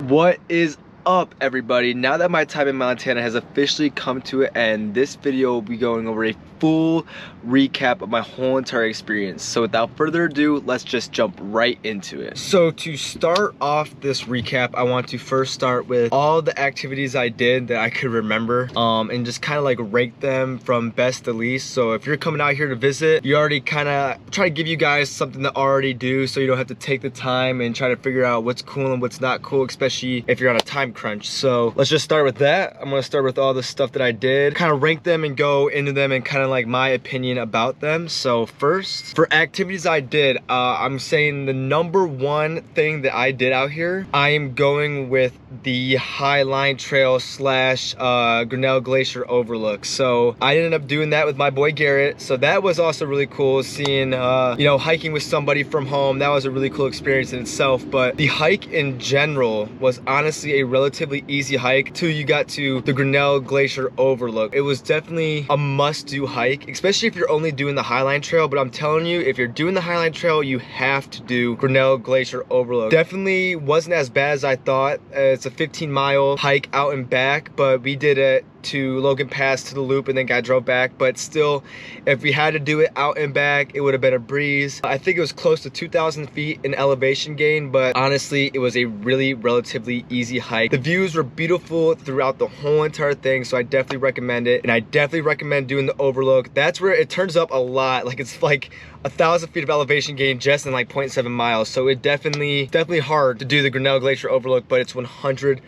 What is up, everybody? Now that my time in Montana has officially come to an end, this video will be going over a full recap of my whole entire experience. So without further ado, let's just jump right into it. So to start off this recap, I want to first start with all the activities I did that I could remember, and just kind of like rank them from best to least. So if you're coming out here to visit, you already kind of try to give you guys something to already do, so you don't have to take the time and try to figure out what's cool and what's not cool, especially if you're on a time crunch. So let's just start with that. I'm gonna start with all the stuff that I did, kind of rank them and go into them and kind of like my opinion about them. So first, for activities I did, I'm saying the number one thing that I did out here, I am going with the High Line Trail slash Grinnell Glacier Overlook. So I ended up doing that with my boy Garrett. So that was also really cool, seeing you know, hiking with somebody from home. That was a really cool experience in itself. But the hike in general was honestly a relatively easy hike till you got to the Grinnell Glacier Overlook. It was definitely a must-do hike, especially if you're only doing the Highline Trail. But I'm telling you, if you're doing the Highline Trail, you have to do Grinnell Glacier Overlook. Definitely wasn't as bad as I thought. It's a 15-mile hike out and back, but we did it to Logan Pass to the loop and then drove back. But still, if we had to do it out and back, it would have been a breeze. I think it was close to 2,000 feet in elevation gain, but honestly, it was a really relatively easy hike. The views were beautiful throughout the whole entire thing, so I definitely recommend it. And I definitely recommend doing the overlook. That's where it turns up a lot. Like, it's like 1,000 feet of elevation gain just in like 0.7 miles. So it definitely hard to do the Grinnell Glacier Overlook, but it's 100%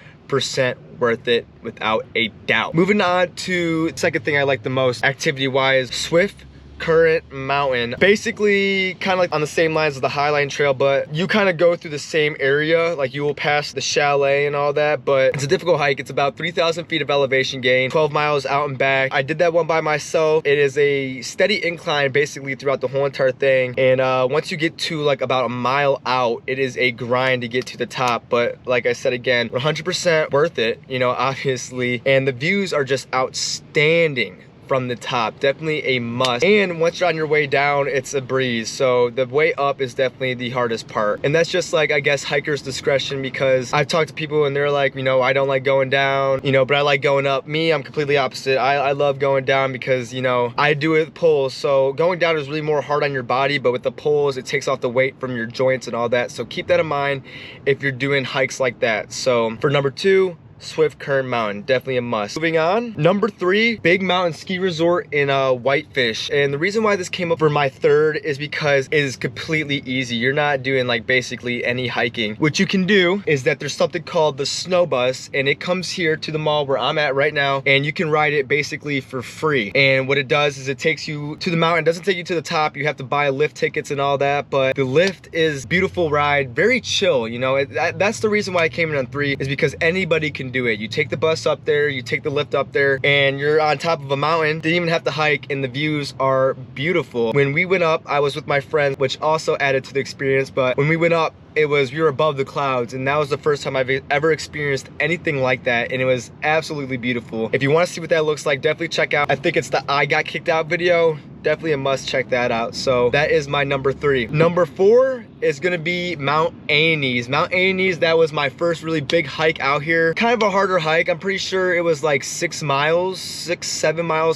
worth it without a doubt. Moving on to the second thing I like the most activity wise, Swift Current Mountain. Basically kind of like on the same lines as the Highline Trail, but you kind of go through the same area. Like, you will pass the chalet and all that, but it's a difficult hike. It's about 3,000 feet of elevation gain, 12 miles out and back. I did that one by myself. It is a steady incline basically throughout the whole entire thing, and once you get to like about a mile out, it is a grind to get to the top. But like I said again, 100% worth it, you know, obviously, and the views are just outstanding from the top. Definitely a must. And once you're on your way down, it's a breeze. So the way up is definitely the hardest part, and that's just like, I guess, hiker's discretion, because I've talked to people and they're like, you know, I don't like going down, you know, but I like going up. Me, I'm completely opposite. I love going down because, you know, I do it with poles. So going down is really more hard on your body, but with the poles, it takes off the weight from your joints and all that. So keep that in mind if you're doing hikes like that. So for number two, Swift Current Mountain, definitely a must. Moving on, number three, Big Mountain Ski Resort in Whitefish. And the reason why this came up for my third is because it is completely easy. You're not doing like basically any hiking. What you can do is that there's something called the snow bus, and it comes here to the mall where I'm at right now, and you can ride it basically for free. And what it does is it takes you to the mountain. It doesn't take you to the top. You have to buy lift tickets and all that, but the lift is beautiful ride, very chill, you know. That's the reason why I came in on three, is because anybody can do it. You take the bus up there, you take the lift up there, and you're on top of a mountain. Didn't even have to hike, and the views are beautiful. When we went up, I was with my friend, which also added to the experience, but when we went up, we were above the clouds, and that was the first time I've ever experienced anything like that, and it was absolutely beautiful. If you want to see what that looks like, definitely check out, I think it's the I Got Kicked Out video. Definitely a must, check that out. So that is my number three. Number four is gonna be Mount Andes. Mount Andes, that was my first really big hike out here. Kind of a harder hike. I'm pretty sure it was like 7 miles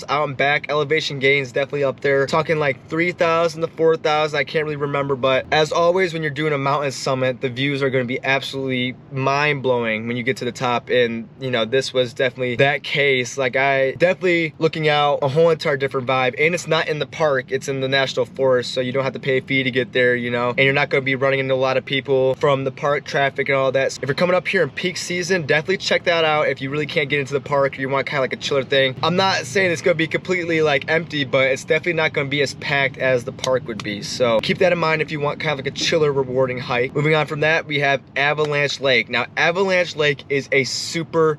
out and back. Elevation gains definitely up there. Talking like 3,000 to 4,000. I can't really remember, but as always, when you're doing a mountain summit, the views are gonna be absolutely mind-blowing when you get to the top. And you know, this was definitely that case. Like, I definitely looking out a whole entire different vibe, and it's not in the park, it's in the national forest, so you don't have to pay a fee to get there, you know, and you're not going to be running into a lot of people from the park traffic and all that. So if you're coming up here in peak season, definitely check that out. If you really can't get into the park, or you want kind of like a chiller thing, I'm not saying it's going to be completely like empty, but it's definitely not going to be as packed as the park would be. So keep that in mind if you want kind of like a chiller, rewarding hike. Moving on from that, we have Avalanche Lake. Now, Avalanche Lake is a super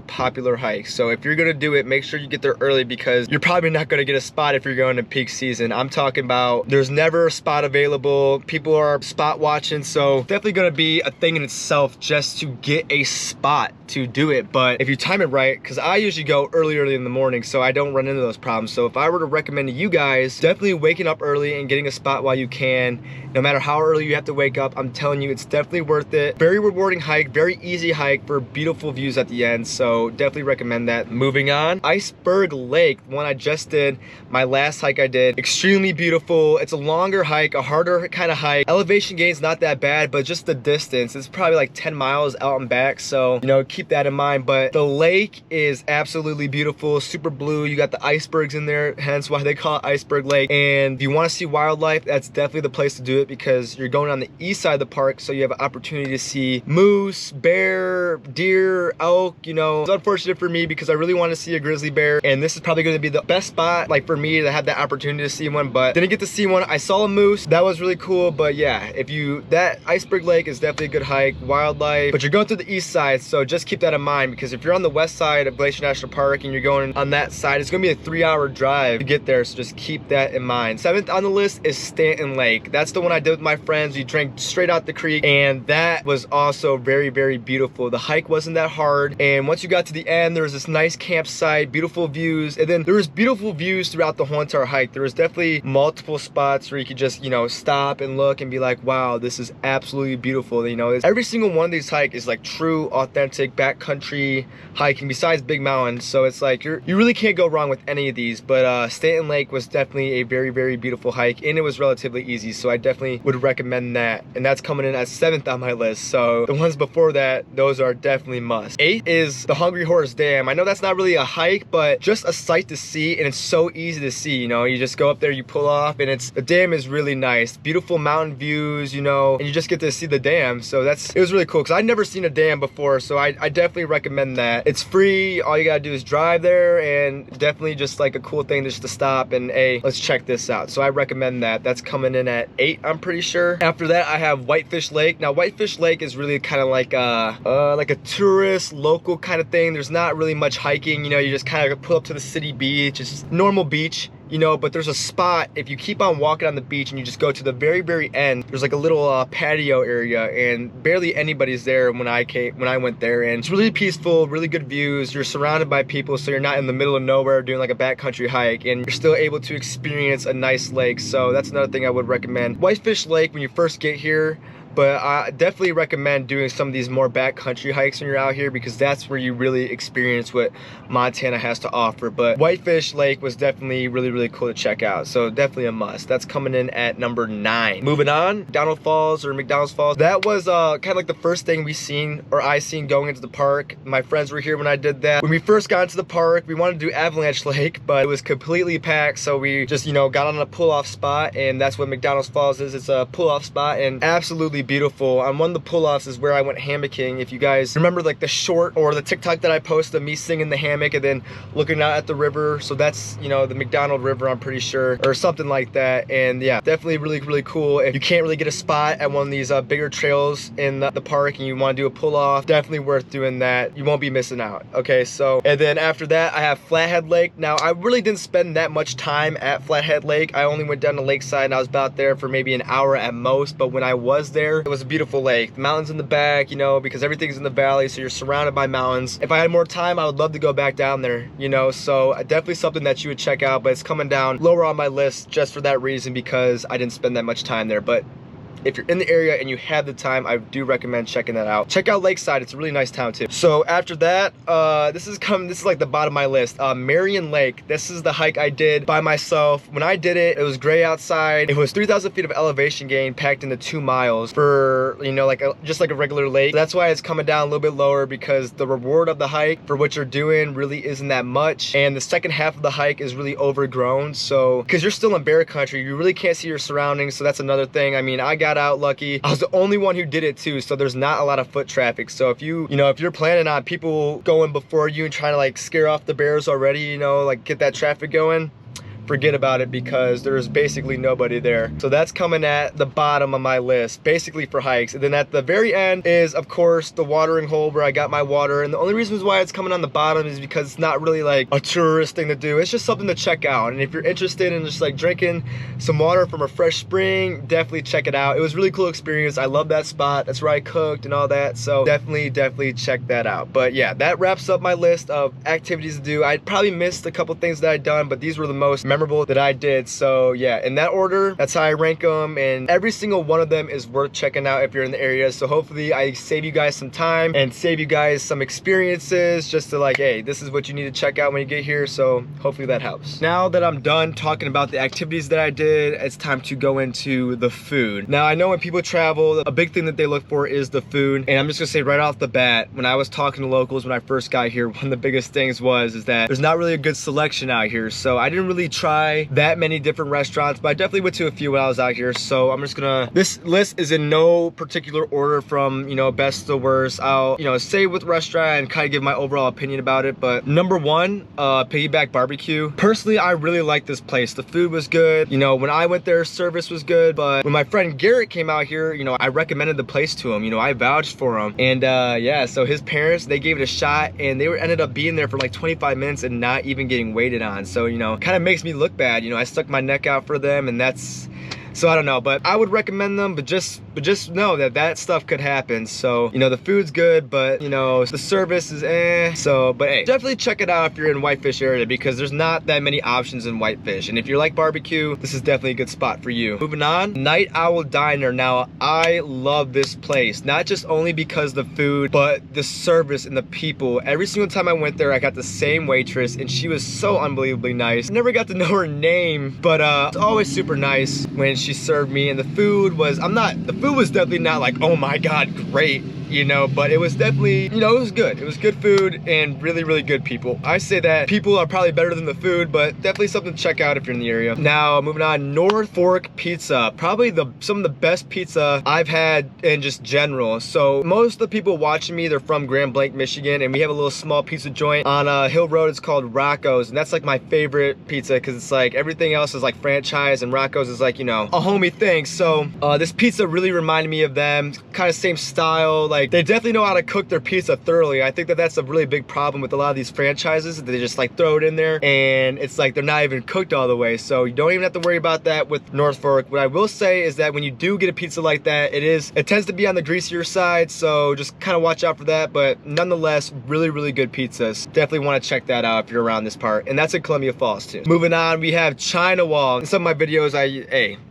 popular hike. So if you're going to do it, make sure you get there early, because you're probably not going to get a spot if you're going to peak season. I'm talking about there's never a spot available. People are spot watching, so definitely going to be a thing in itself just to get a spot to do it. But if you time it right, because I usually go early in the morning, so I don't run into those problems. So if I were to recommend to you guys, definitely waking up early and getting a spot while you can. No matter how early you have to wake up, I'm telling you, it's definitely worth it. Very rewarding hike, very easy hike for beautiful views at the end. So definitely recommend that. Moving on, Iceberg Lake, one I just did, my last hike I did. Extremely beautiful. It's a longer hike, a harder kind of hike. Elevation gain's not that bad, but just the distance, it's probably like 10 miles out and back. So, you know, keep that in mind. But the lake is absolutely beautiful, super blue. You got the icebergs in there, hence why they call it Iceberg Lake. And if you want to see wildlife, that's definitely the place to do it, because you're going on the east side of the park, so you have an opportunity to see moose, bear, deer, elk. You know, it's unfortunate for me because I really want to see a grizzly bear, and this is probably going to be the best spot like for me to have that opportunity to see one, but didn't get to see one. I saw a moose, that was really cool. But yeah, if you, that Iceberg Lake is definitely a good hike, wildlife, but you're going through the east side, so just keep that in mind, because if you're on the west side of Glacier National Park and you're going on that side, it's going to be a 3-hour drive to get there, so just keep that in mind. 7th on the list is Stanton Lake. That's the one I did with my friends. We drank straight out the creek, and that was also very, very beautiful. The hike wasn't that hard, and once you got to the end, there was this nice campsite, beautiful views, and then there was beautiful views throughout the whole entire hike. There was definitely multiple spots where you could just, you know, stop and look and be like, wow, this is absolutely beautiful. You know, every single one of these hikes is like true, authentic backcountry hiking besides big mountains. So it's like you really can't go wrong with any of these. But Stanton Lake was definitely a very, very beautiful hike, and it was relatively easy, so I definitely would recommend that. And that's coming in at 7th on my list. So the ones before that, those are definitely must. 8th is the Hungry Horse Dam. I know that's not really a hike, but just a sight to see, and it's so easy to see. You know, you just go up there, you pull off, and the dam is really nice, beautiful mountain views, you know, and you just get to see the dam. So it was really cool, because I'd never seen a dam before, so I definitely recommend that. It's free, all you gotta do is drive there, and definitely just like a cool thing just to stop and, hey, let's check this out. So I recommend that. That's coming in at 8, I'm pretty sure. After that, I have Whitefish Lake. Now Whitefish Lake is really kind of like a tourist local kind of thing. There's not really much hiking, you know, you just kind of pull up to the city beach. It's just normal beach, you know, but there's a spot, if you keep on walking on the beach and you just go to the very, very end, there's like a little patio area, and barely anybody's there when I went there, and it's really peaceful, really good views. You're surrounded by people, so you're not in the middle of nowhere doing like a backcountry hike, and you're still able to experience a nice lake. So that's another thing I would recommend. Whitefish Lake, when you first get here, but I definitely recommend doing some of these more backcountry hikes when you're out here, because that's where you really experience what Montana has to offer. But Whitefish Lake was definitely really, really cool to check out, so definitely a must. That's coming in at number 9. Moving on, McDonald Falls, or McDonald's Falls. That was kind of like the first thing I seen going into the park. My friends were here when I did that. When we first got into the park, we wanted to do Avalanche Lake, but it was completely packed, so we just, you know, got on a pull-off spot, and that's what McDonald's Falls is. It's a pull-off spot, and absolutely beautiful. On one of the pull-offs is where I went hammocking. If you guys remember like the short or the TikTok that I posted of me singing the hammock and then looking out at the river, so that's, you know, the McDonald River, I'm pretty sure, or something like that. And yeah, definitely really, really cool. If you can't really get a spot at one of these bigger trails in the park and you want to do a pull-off, definitely worth doing that. You won't be missing out. Okay, so, and then after that I have Flathead Lake. Now I really didn't spend that much time at Flathead Lake. I only went down to Lakeside, and I was about there for maybe an hour at most, but when I was there, it was a beautiful lake. The mountains in the back, you know, because everything's in the valley, so you're surrounded by mountains. If I had more time, I would love to go back down there, you know, so definitely something that you would check out, but it's coming down lower on my list just for that reason, because I didn't spend that much time there. But if you're in the area and you have the time, I do recommend checking that out. Check out Lakeside, it's a really nice town too. So after that, this is like the bottom of my list. Marion Lake, this is the hike I did by myself. When I did it, it was gray outside. It was 3,000 feet of elevation gain packed into 2 miles for, you know, like just like a regular lake. So that's why it's coming down a little bit lower, because the reward of the hike for what you're doing really isn't that much. And the second half of the hike is really overgrown. So, because you're still in bear country, you really can't see your surroundings. So that's another thing. I mean, I got out lucky. I was the only one who did it too, so there's not a lot of foot traffic. So if if you're planning on people going before you and trying to like scare off the bears already, you know, like get that traffic going, forget about it because there's basically nobody there. So that's coming at the bottom of my list, basically for hikes. And then at the very end is, of course, the watering hole where I got my water. And the only reasons why it's coming on the bottom is because it's not really like a tourist thing to do. It's just something to check out. And if you're interested in just like drinking some water from a fresh spring, definitely check it out. It was a really cool experience. I love that spot. That's where I cooked and all that. So definitely check that out. But yeah, that wraps up my list of activities to do. I probably missed a couple things that I'd done, but these were the most memorable that I did. So yeah, in that order, that's how I rank them, and every single one of them is worth checking out if you're in the area. So hopefully I save you guys some time and save you guys some experiences, just to like, hey, this is what you need to check out when you get here. So hopefully that helps. Now that I'm done talking about the activities that I did, it's time to go into the food. Now I know when people travel, a big thing that they look for is the food, and I'm just gonna say right off the bat, when I was talking to locals when I first got here, one of the biggest things is that there's not really a good selection out here. So I didn't really try that many different restaurants, but I definitely went to a few when I was out here. So I'm just gonna, this list is in no particular order from, you know, best to worst. I'll, you know, say with restaurant and kind of give my overall opinion about it. But number one, Piggyback Barbecue. Personally, I really like this place. The food was good. You know, when I went there, service was good. But when my friend Garrett came out here, you know, I recommended the place to him. You know, I vouched for him. And yeah, so his parents, they gave it a shot, and they ended up being there for like 25 minutes and not even getting waited on. So, you know, kind of makes me look bad. You know, I stuck my neck out for them, and that's, so I don't know, but I would recommend them, but just know that that stuff could happen. So, you know, the food's good, but you know, the service is so, but hey, definitely check it out if you're in Whitefish area, because there's not that many options in Whitefish. And if you like barbecue, this is definitely a good spot for you. Moving on, Night Owl Diner. Now, I love this place, not just only because the food, but the service and the people. Every single time I went there, I got the same waitress, and she was so unbelievably nice. I never got to know her name, but it's always super nice when she served me. And the food was, the food was definitely not like, oh my god, great, you know, but it was definitely, you know, it was good. It was good food and really good people. I say that people are probably better than the food, but definitely something to check out if you're in the area. Now, moving on, North Fork Pizza. Probably some of the best pizza I've had in just general. So most of the people watching me, they're from Grand Blanc, Michigan, and we have a little small pizza joint on Hill Road. It's called Rocco's, and that's like my favorite pizza, because it's like everything else is like franchise, and Rocco's is like, you know, a homie thing. So this pizza really reminded me of them, kind of same style. Like, they definitely know how to cook their pizza thoroughly. I think that that's a really big problem with a lot of these franchises. They just like throw it in there, and it's like they're not even cooked all the way. So you don't even have to worry about that with North Fork. What I will say is that when you do get a pizza like that, it tends to be on the greasier side, so just kind of watch out for that. But nonetheless, really good pizzas. Definitely want to check that out if you're around this part, and that's in Columbia Falls too. Moving on, we have China Wall. In some of my videos,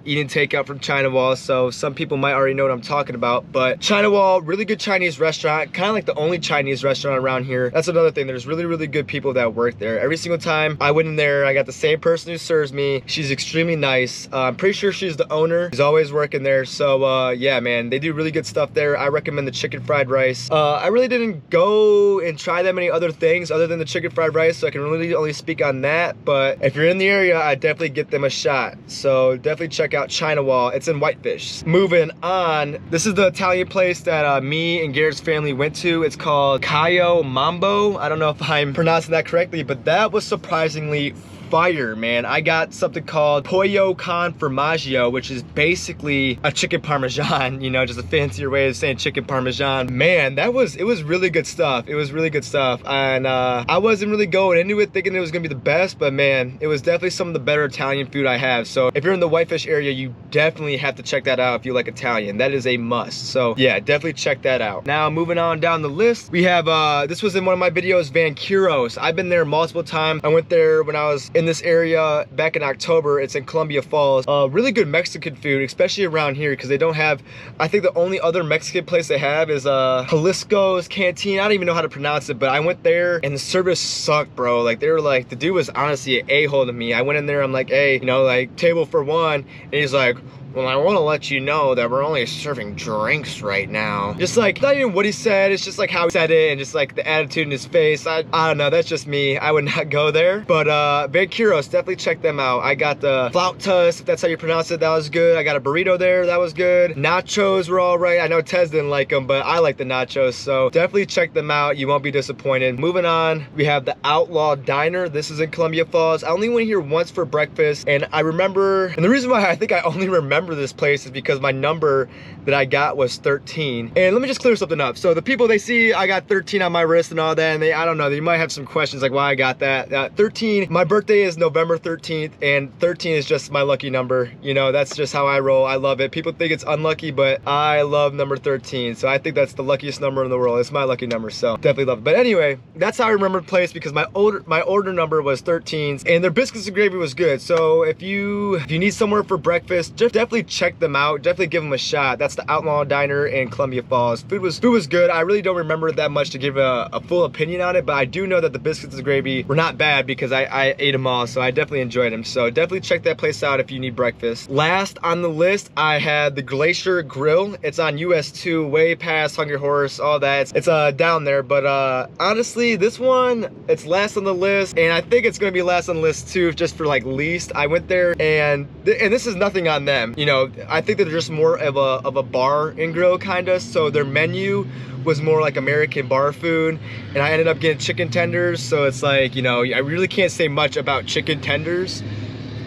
eating takeout from China Wall, so some people might already know what I'm talking about. But China Wall, really good Chinese restaurant, kind of like the only Chinese restaurant around here. That's another thing. There's really good people that work there. Every single time I went in there, I got the same person who serves me. She's extremely nice. I'm pretty sure she's the owner. She's always working there. So yeah, man, they do really good stuff there. I recommend the chicken fried rice. I really didn't go and try that many other things other than the chicken fried rice, so I can really only speak on that. But if you're in the area, I definitely get them a shot. So definitely check out China Wall. It's in Whitefish. Moving on, this is the Italian place that me and Garrett's family went to. It's called Caio Mambo. I don't know if I'm pronouncing that correctly, but that was surprisingly fire, man. I got something called pollo con formaggio, which is basically a chicken parmesan, you know, just a fancier way of saying chicken parmesan. Man, it was really good stuff. It was really good stuff. And I wasn't really going into it thinking it was gonna be the best, but man, it was definitely some of the better Italian food I have. So if you're in the Whitefish area, you definitely have to check that out if you like Italian. That is a must. So yeah, definitely check that out. Now, moving on down the list, we have this was in one of my videos, Van Curos. I've been there multiple times. I went there when I was in this area back in October. It's in Columbia Falls. Really good Mexican food, especially around here, because they don't have, I think the only other Mexican place they have is Jalisco's Canteen. I don't even know how to pronounce it, but I went there and the service sucked, bro. Like, they were like, the dude was honestly an a-hole to me. I went in there, I'm like, hey, you know, like, table for one, and he's like, well, I want to let you know that we're only serving drinks right now. Just like, not even what he said, it's just like how he said it, and just like the attitude in his face. I don't know, that's just me. I would not go there. But Van Grand Churros, definitely check them out. I got the flautas, if that's how you pronounce it, that was good. I got a burrito there, that was good. Nachos were all right. I know Tez didn't like them, but I like the nachos, so definitely check them out. You won't be disappointed. Moving on, we have the Outlaw Diner. This is in Columbia Falls. I only went here once for breakfast, and I remember, and the reason why I think I only remember this place is because my number that I got was 13. And let me just clear something up. So the people, they see I got 13 on my wrist and all that, and I don't know, they might have some questions like why I got that. 13, my birthday is November 13th, and 13 is just my lucky number. You know, that's just how I roll. I love it. People think it's unlucky, but I love number 13. So I think that's the luckiest number in the world. It's my lucky number, so definitely love it. But anyway, that's how I remember the place, because my order number was 13, and their biscuits and gravy was good. So if you need somewhere for breakfast, just definitely check them out. Definitely give them a shot. That's the Outlaw Diner in Columbia Falls. Food was good. I really don't remember that much to give a full opinion on it, but I do know that the biscuits and gravy were not bad because I ate them all, so I definitely enjoyed them. So definitely check that place out if you need breakfast. Last on the list, I had the Glacier Grill. It's on US 2, way past Hungry Horse, all that. It's down there, but honestly, this one, it's last on the list, and I think it's gonna be last on the list too, just for like least. I went there, and this is nothing on them. You know, I think that they're just more of a bar and grill kinda, so their menu was more like American bar food, and I ended up getting chicken tenders, so it's like, you know, I really can't say much about chicken tenders.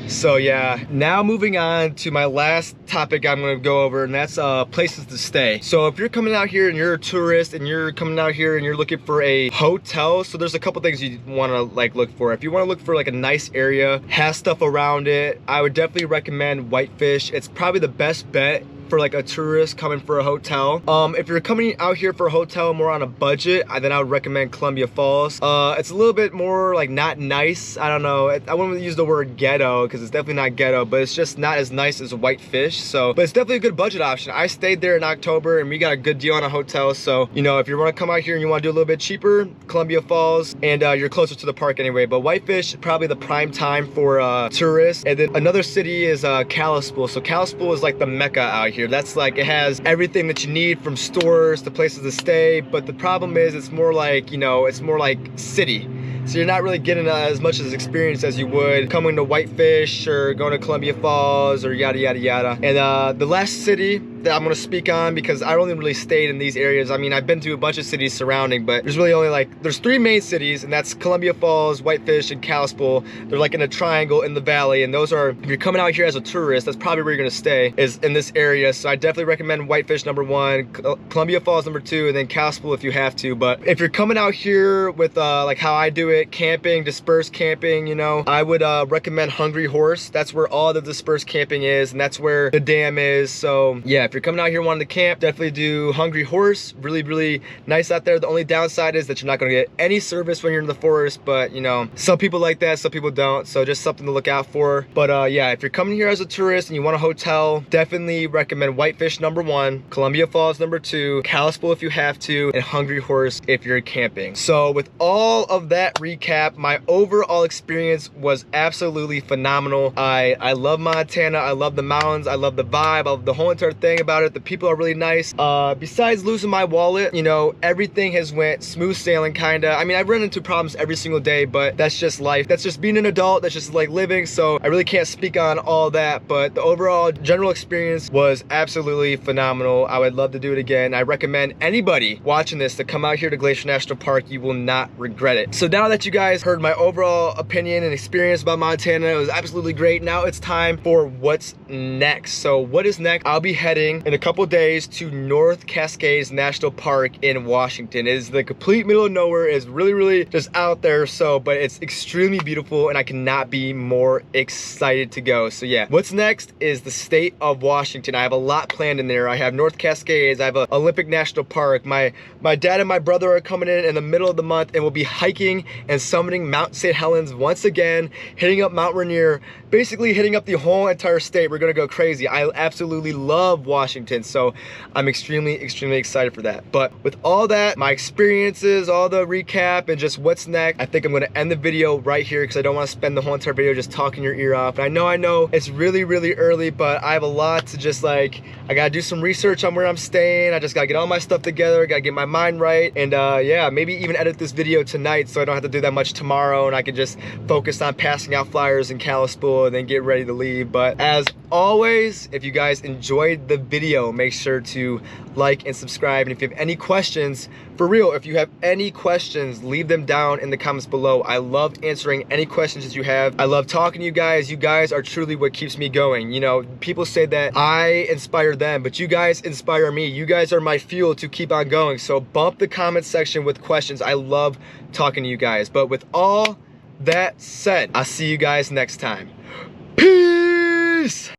So yeah, now moving on to my last topic I'm gonna go over, and that's places to stay. So if you're coming out here and you're a tourist and you're coming out here and you're looking for a hotel, so there's a couple things you wanna like look for. If you wanna look for like a nice area, has stuff around it, I would definitely recommend Whitefish. It's probably the best bet for like a tourist coming for a hotel. If you're coming out here for a hotel more on a budget, then I would recommend Columbia Falls. It's a little bit more like not nice. I don't know. I wouldn't use the word ghetto because it's definitely not ghetto, but it's just not as nice as Whitefish. So, but it's definitely a good budget option. I stayed there in October and we got a good deal on a hotel. So, you know, if you want to come out here and you want to do a little bit cheaper, Columbia Falls, and you're closer to the park anyway. But Whitefish, probably the prime time for tourists. And then another city is Kalispell. So Kalispell is like the Mecca out here. That's like, it has everything that you need from stores to places to stay, but the problem is it's more like, you know, it's more like city. So you're not really getting as much as experience as you would coming to Whitefish or going to Columbia Falls or yada yada yada. And the last city that I'm gonna speak on, because I only really stayed in these areas. I mean, I've been to a bunch of cities surrounding, but there's really only like, there's 3 main cities, and that's Columbia Falls, Whitefish, and Kalispell. They're like in a triangle in the valley, and those are, if you're coming out here as a tourist, that's probably where you're gonna stay, is in this area. So I definitely recommend Whitefish #1, Columbia Falls #2, and then Kalispell if you have to. But if you're coming out here with like how I do it, camping, dispersed camping, you know, I would recommend Hungry Horse. That's where all the dispersed camping is, and that's where the dam is. So yeah, if you're coming out here wanting to camp, definitely do Hungry Horse. Really, really nice out there. The only downside is that you're not gonna get any service when you're in the forest, but you know, some people like that, some people don't. So just something to look out for. But yeah, if you're coming here as a tourist and you want a hotel, definitely recommend Whitefish #1, Columbia Falls #2, Kalispell if you have to, and Hungry Horse if you're camping. So with all of that recap, my overall experience was absolutely phenomenal. I love Montana. I love the mountains. I love the vibe. I love the whole entire thing about it. The people are really nice. Besides losing my wallet, you know, everything has went smooth sailing kinda. I mean, I've run into problems every single day, but that's just life. That's just being an adult. That's just like living. So I really can't speak on all that, but the overall general experience was absolutely phenomenal. I would love to do it again. I recommend anybody watching this to come out here to Glacier National Park. You will not regret it. So now that you guys heard my overall opinion and experience about Montana, it was absolutely great. Now it's time for what's next. So what is next? I'll be heading in a couple days to North Cascades National Park in Washington. It is the complete middle of nowhere. It's really, really just out there. So, but it's extremely beautiful, and I cannot be more excited to go. So yeah, what's next is the state of Washington. I have a lot planned in there. I have North Cascades. I have a Olympic National Park. My dad and my brother are coming in the middle of the month, and we'll be hiking and summiting Mount St. Helens once again, hitting up Mount Rainier, basically hitting up the whole entire state. We're gonna go crazy. I absolutely love Washington, so I'm extremely excited for that. But with all that, my experiences, all the recap, and just what's next, I think I'm gonna end the video right here because I don't want to spend the whole entire video just talking your ear off. And I know it's really early, but I have a lot to just like, I gotta do some research on where I'm staying. I just gotta get all my stuff together, gotta get my mind right, and yeah, maybe even edit this video tonight so I don't have to do that much tomorrow, and I can just focus on passing out flyers in Kalispell and then get ready to leave. But as always, if you guys enjoyed the video, make sure to like and subscribe. And if you have any questions, for real, if you have any questions, leave them down in the comments below. I love answering any questions that you have. I love talking to you guys. You guys are truly what keeps me going. You know, people say that I inspire them, but you guys inspire me. You guys are my fuel to keep on going. So bump the comment section with questions. I love talking to you guys. But with all that said, I'll see you guys next time. Peace!